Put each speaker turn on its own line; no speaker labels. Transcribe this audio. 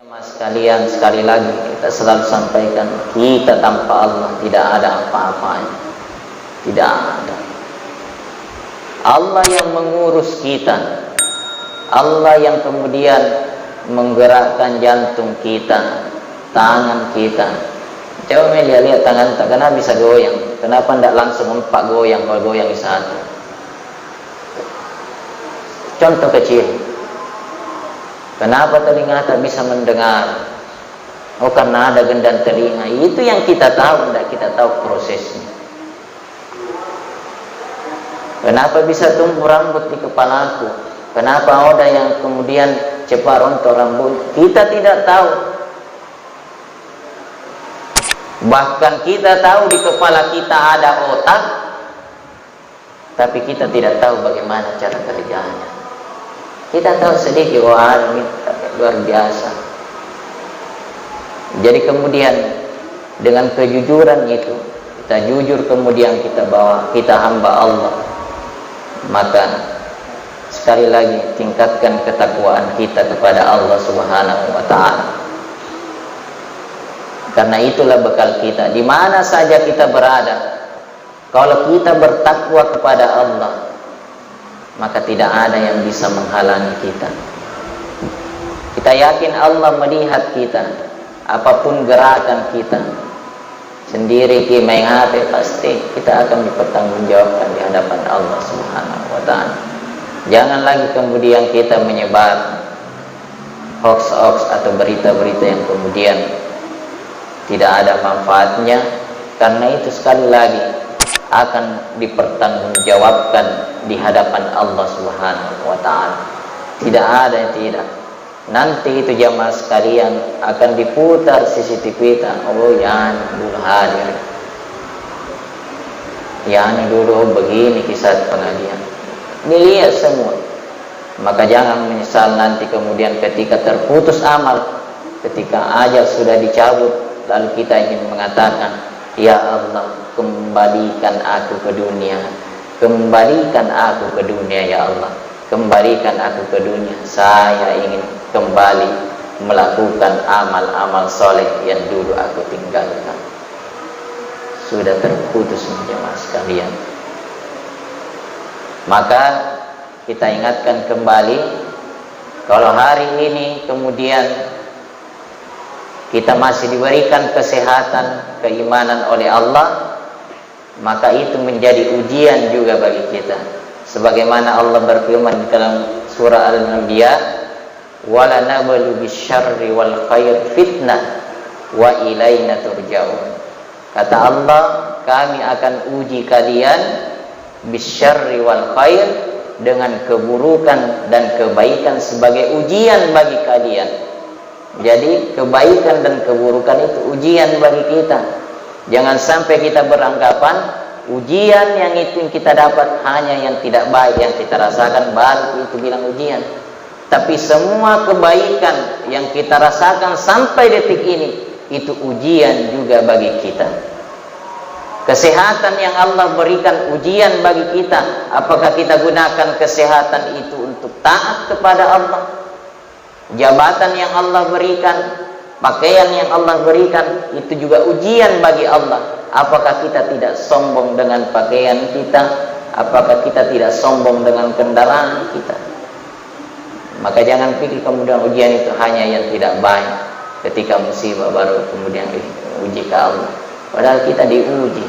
Mas sekalian, sekali lagi kita selalu sampaikan, kita tanpa Allah tidak ada apa-apanya. Tidak ada. Allah yang mengurus kita, Allah yang kemudian menggerakkan jantung kita, tangan kita. Coba lihat tangan tak kenapa bisa goyang. Kenapa tidak langsung empat goyang, kalau goyang satu? Contoh kecil. Kenapa telinga tak bisa mendengar? Oh, karena ada gendang telinga. Itu yang kita tahu, tidak kita tahu prosesnya. Kenapa bisa tumbuh rambut di kepalaku? Kenapa ada yang kemudian cepat rontok rambut? Kita tidak tahu. Bahkan kita tahu di kepala kita ada otak, tapi kita tidak tahu bagaimana cara kerjanya. Kita tahu sedikit, ini luar biasa. Jadi kemudian dengan kejujuran itu, kita jujur kemudian kita bawa, kita hamba Allah, maka sekali lagi tingkatkan ketakwaan kita kepada Allah Subhanahu wa ta'ala. Karena itulah bekal kita di mana saja kita berada. Kalau kita bertakwa kepada Allah, maka tidak ada yang bisa menghalangi kita. Kita yakin Allah melihat kita, apapun gerakan kita. Sendiri ki main hati, pasti kita akan dipertanggungjawabkan di hadapan Allah Subhanahu wa ta'ala. Jangan lagi kemudian kita menyebar hoax-hoax atau berita-berita yang kemudian tidak ada manfaatnya, karena itu sekali lagi akan dipertanggungjawabkan di hadapan Allah Subhanahu wa ta'ala. Tidak ada yang tidak. Nanti itu jamaah sekalian akan diputar CCTV kita. Oh ya, dulu hadir. Ya, dulu begini kisah pengadilan. Dilihat semua. Maka jangan menyesal nanti kemudian ketika terputus amal, ketika ajal sudah dicabut, lalu kita ingin mengatakan, ya Allah, kembalikan aku ke dunia. Kembalikan aku ke dunia ya Allah. Kembalikan aku ke dunia. Saya ingin kembali melakukan amal-amal soleh yang dulu aku tinggalkan. Sudah terputus jemaah sekalian. Maka kita ingatkan kembali, kalau hari ini kemudian kita masih diberikan kesehatan, keimanan oleh Allah, maka itu menjadi ujian juga bagi kita. Sebagaimana Allah berfirman dalam surah Al-Anbiya, "Wala nablu bisyarri wal khair fitnah wa ilaina turja'un." Kata Allah, kami akan uji kalian bisyarri wal khair, dengan keburukan dan kebaikan sebagai ujian bagi kalian. Jadi kebaikan dan keburukan itu ujian bagi kita. Jangan sampai kita beranggapan ujian yang itu yang kita dapat hanya yang tidak baik yang kita rasakan baru itu bilang ujian. Tapi semua kebaikan yang kita rasakan sampai detik ini itu ujian juga bagi kita. Kesehatan yang Allah berikan ujian bagi kita. Apakah kita gunakan kesehatan itu untuk taat kepada Allah? Jabatan yang Allah berikan, pakaian yang Allah berikan, itu juga ujian bagi Allah. Apakah kita tidak sombong dengan pakaian kita? Apakah kita tidak sombong dengan kendaraan kita? Maka jangan pikir kemudian ujian itu hanya yang tidak baik. Ketika musibah baru kemudian diuji ke Allah. Padahal kita diuji.